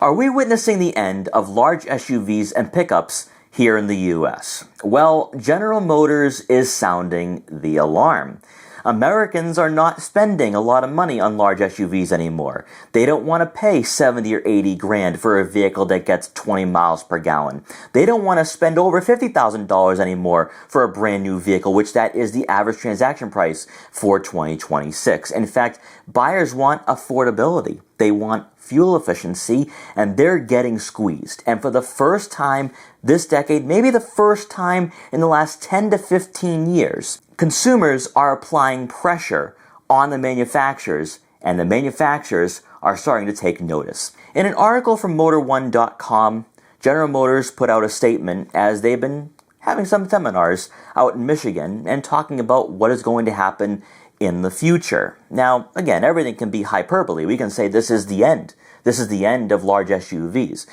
Are we witnessing the end of large SUVs and pickups here in the US? Well, General Motors is sounding the alarm. Americans are not spending a lot of money on large SUVs anymore. They don't want to pay 70 or 80 grand for a vehicle that gets 20 miles per gallon. They don't want to spend over $50,000 anymore for a brand new vehicle, which that is the average transaction price for 2026. In fact, buyers want affordability. They want fuel efficiency, and they're getting squeezed. And for the first time this decade, maybe the first time in the last 10 to 15 years, consumers are applying pressure on the manufacturers, and the manufacturers are starting to take notice. In an article from Motor1.com, General Motors put out a statement as they've been having some seminars out in Michigan and talking about what is going to happen in the future. Now, again, everything can be hyperbole. We can say this is the end. This is the end of large SUVs.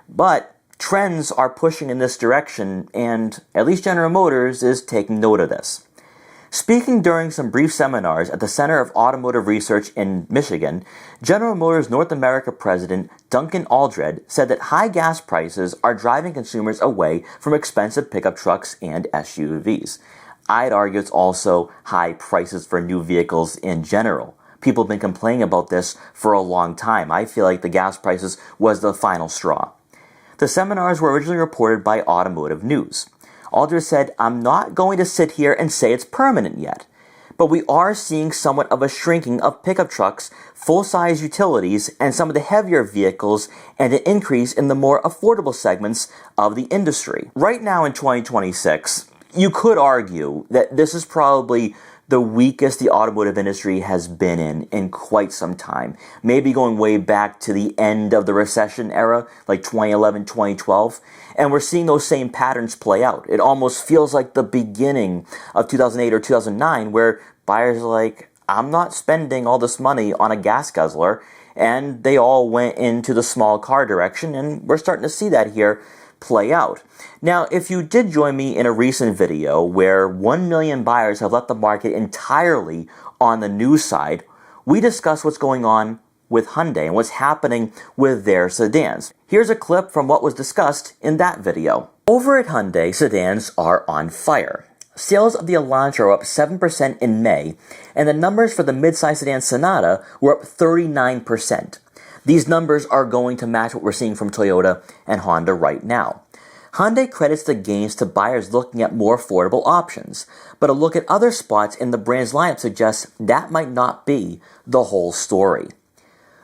But trends are pushing in this direction, and at least General Motors is taking note of this. Speaking during some brief seminars at the Center of Automotive Research in Michigan, General Motors North America President Duncan Aldred said that high gas prices are driving consumers away from expensive pickup trucks and SUVs. I'd argue it's also high prices for new vehicles in general. People have been complaining about this for a long time. I feel like the gas prices was the final straw. The seminars were originally reported by Automotive News. Aldred said, "I'm not going to sit here and say it's permanent yet, but we are seeing somewhat of a shrinking of pickup trucks, full-size utilities, and some of the heavier vehicles, and an increase in the more affordable segments of the industry." Right now in 2026, you could argue that this is probably the weakest the automotive industry has been in quite some time. Maybe going way back to the end of the recession era, like 2011, 2012. And we're seeing those same patterns play out. It almost feels like the beginning of 2008 or 2009, where buyers are like, I'm not spending all this money on a gas guzzler. And they all went into the small car direction, and we're starting to see that here play out. Now, if you did join me in a recent video where 1 million buyers have left the market entirely on the new side, we discussed what's going on with Hyundai and what's happening with their sedans. Here's a clip from what was discussed in that video. Over at Hyundai, sedans are on fire. Sales of the Elantra were up 7% in May, and the numbers for the midsize sedan Sonata were up 39%. These numbers are going to match what we're seeing from Toyota and Honda right now. Hyundai credits the gains to buyers looking at more affordable options, but a look at other spots in the brand's lineup suggests that might not be the whole story.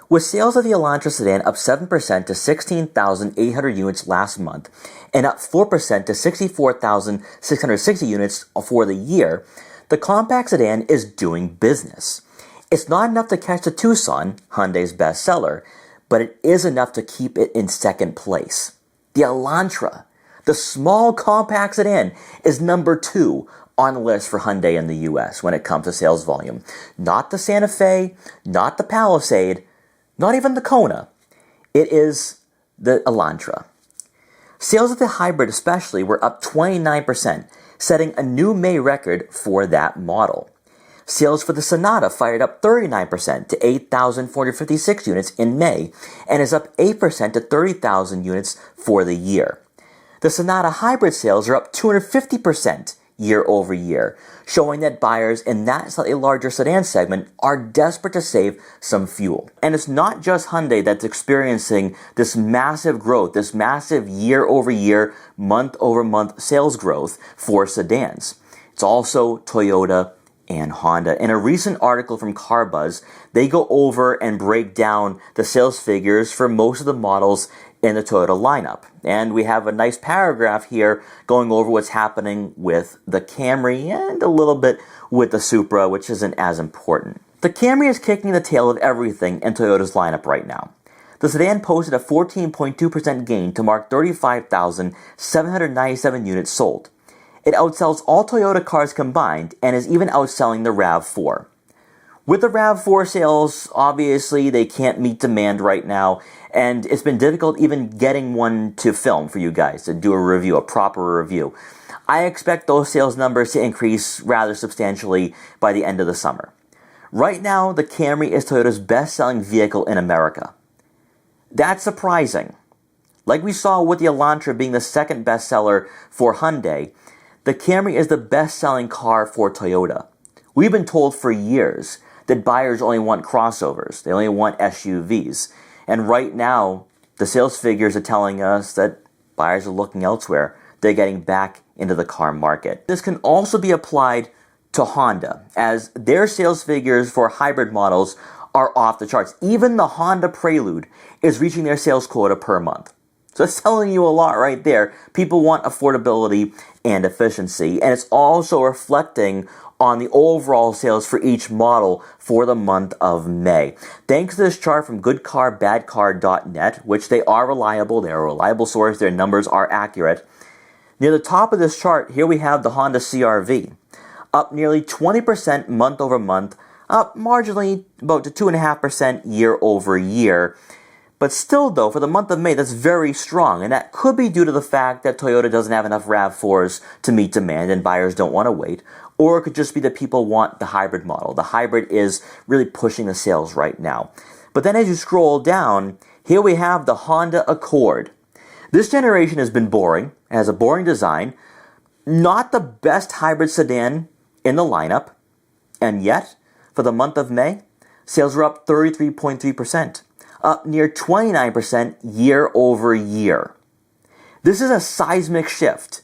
With sales of the Elantra sedan up 7% to 16,800 units last month and up 4% to 64,660 units for the year, the compact sedan is doing business. It's not enough to catch the Tucson, Hyundai's bestseller, but it is enough to keep it in second place. The Elantra, the small compact sedan, is number 2 on the list for Hyundai in the US when it comes to sales volume. Not the Santa Fe, not the Palisade, not even the Kona. It is the Elantra. Sales of the hybrid especially were up 29%, setting a new May record for that model. Sales for the Sonata fired up 39% to 8,456 units in May and is up 8% to 30,000 units for the year. The Sonata hybrid sales are up 250% year over year, showing that buyers in that slightly larger sedan segment are desperate to save some fuel. And it's not just Hyundai that's experiencing this massive growth, this massive year over year, month over month sales growth for sedans. It's also Toyota and Honda. In a recent article from CarBuzz, they go over and break down the sales figures for most of the models in the Toyota lineup. And we have a nice paragraph here going over what's happening with the Camry and a little bit with the Supra, which isn't as important. The Camry is kicking the tail of everything in Toyota's lineup right now. The sedan posted a 14.2% gain to mark 35,797 units sold. It outsells all Toyota cars combined and is even outselling the RAV4. With the RAV4 sales, obviously they can't meet demand right now, and it's been difficult even getting one to film for you guys, to do a review, a proper review. I expect those sales numbers to increase rather substantially by the end of the summer. Right now, the Camry is Toyota's best-selling vehicle in America. That's surprising. Like we saw with the Elantra being the second bestseller for Hyundai, the Camry is the best-selling car for Toyota. We've been told for years that buyers only want crossovers. They only want SUVs. And right now, the sales figures are telling us that buyers are looking elsewhere. They're getting back into the car market. This can also be applied to Honda, as their sales figures for hybrid models are off the charts. Even the Honda Prelude is reaching their sales quota per month. So it's telling you a lot right there. People want affordability and efficiency, and it's also reflecting on the overall sales for each model for the month of May. Thanks to this chart from goodcarbadcar.net, which they are reliable, they're a reliable source, their numbers are accurate. Near the top of this chart, here we have the Honda CR-V, up nearly 20% month over month, up marginally about to 2.5% year over year. But still, though, for the month of May, that's very strong, and that could be due to the fact that Toyota doesn't have enough RAV4s to meet demand and buyers don't want to wait, or it could just be that people want the hybrid model. The hybrid is really pushing the sales right now. But then as you scroll down, here we have the Honda Accord. This generation has been boring, it has a boring design, not the best hybrid sedan in the lineup, and yet, for the month of May, sales were up 33.3%. Up near 29% year over year. This is a seismic shift.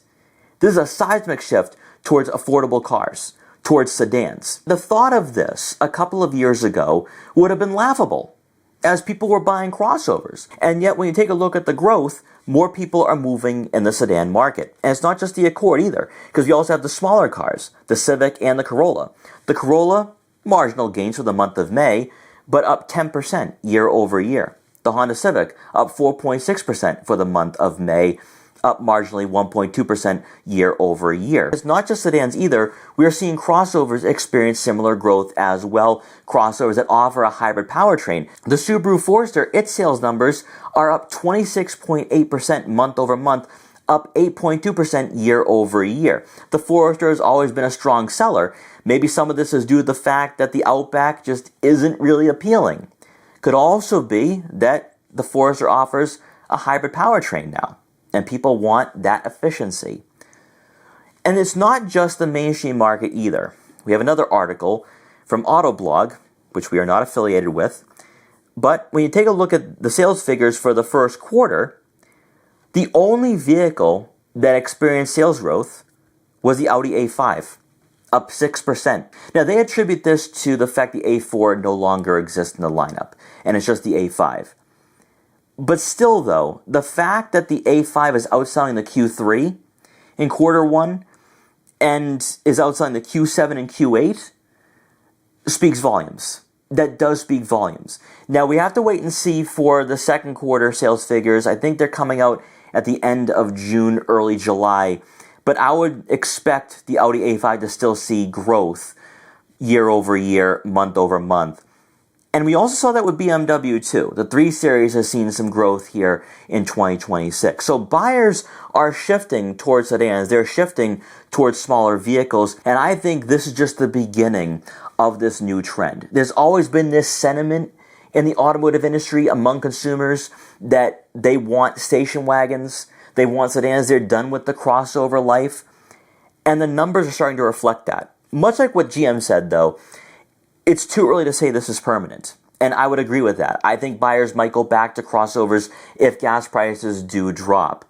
This is a seismic shift towards affordable cars, towards sedans. The thought of this a couple of years ago would have been laughable, as people were buying crossovers. And yet when you take a look at the growth, more people are moving in the sedan market. And it's not just the Accord either, because we also have the smaller cars, the Civic and the Corolla. The Corolla, marginal gains for the month of May, but up 10% year over year. The Honda Civic up 4.6% for the month of May, up marginally 1.2% year over year. It's not just sedans either. We are seeing crossovers experience similar growth as well, crossovers that offer a hybrid powertrain. The Subaru Forester, its sales numbers are up 26.8% month over month, up 8.2% year over year. The Forester has always been a strong seller. Maybe some of this is due to the fact that the Outback just isn't really appealing. Could also be that the Forester offers a hybrid powertrain now, and people want that efficiency. And it's not just the mainstream market either. We have another article from Autoblog, which we are not affiliated with, but when you take a look at the sales figures for the first quarter, the only vehicle that experienced sales growth was the Audi A5, up 6%. Now, they attribute this to the fact the A4 no longer exists in the lineup, and it's just the A5. But still, though, the fact that the A5 is outselling the Q3 in quarter one and is outselling the Q7 and Q8 speaks volumes. That does speak volumes. Now, we have to wait and see for the second quarter sales figures. I think they're coming out at the end of June, early July. But I would expect the Audi A5 to still see growth year over year, month over month. And we also saw that with BMW too. The 3 Series has seen some growth here in 2026. So buyers are shifting towards sedans. They're shifting towards smaller vehicles. And I think this is just the beginning of this new trend. There's always been this sentiment in the automotive industry among consumers that they want station wagons, they want sedans, they're done with the crossover life, and the numbers are starting to reflect that. Much like what GM said, though, it's too early to say this is permanent, and I would agree with that. I think buyers might go back to crossovers if gas prices do drop.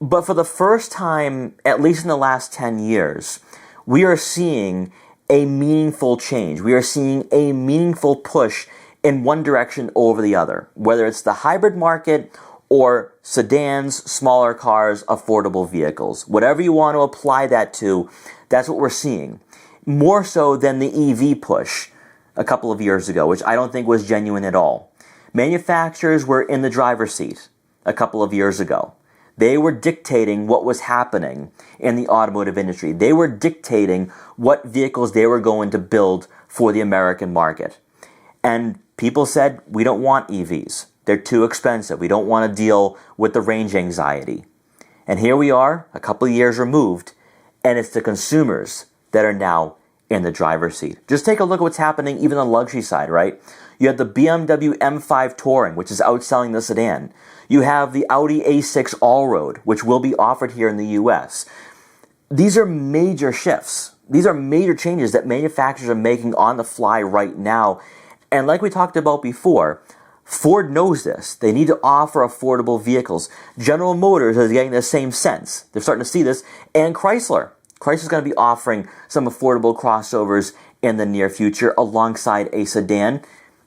But for the first time, at least in the last 10 years, we are seeing a meaningful change. We are seeing a meaningful push in one direction over the other, whether it's the hybrid market or sedans, smaller cars, affordable vehicles. Whatever you want to apply that to, that's what we're seeing. More so than the EV push a couple of years ago, which I don't think was genuine at all. Manufacturers were in the driver's seat a couple of years ago. They were dictating what was happening in the automotive industry. They were dictating what vehicles they were going to build for the American market. And people said, we don't want EVs. They're too expensive. We don't want to deal with the range anxiety. And here we are, a couple of years removed, and it's the consumers that are now in the driver's seat. Just take a look at what's happening even on the luxury side, right? You have the BMW M5 Touring, which is outselling the sedan. You have the Audi A6 Allroad, which will be offered here in the US. These are major shifts. These are major changes that manufacturers are making on the fly right now. And like we talked about before, Ford knows this. They need to offer affordable vehicles. General Motors is getting the same sense. They're starting to see this. And Chrysler. Chrysler is going to be offering some affordable crossovers in the near future alongside a sedan.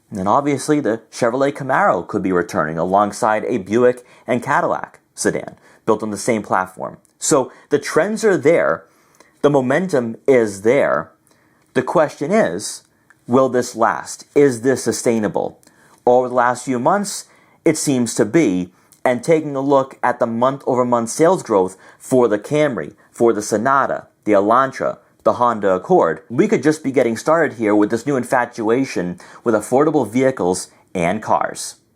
And then obviously the Chevrolet Camaro could be returning alongside a Buick and Cadillac sedan built on the same platform. So the trends are there. The momentum is there. The question is, will this last? Is this sustainable? Over the last few months, it seems to be. And taking a look at the month-over-month sales growth for the Camry, for the Sonata, the Elantra, the Honda Accord, we could just be getting started here with this new infatuation with affordable vehicles and cars.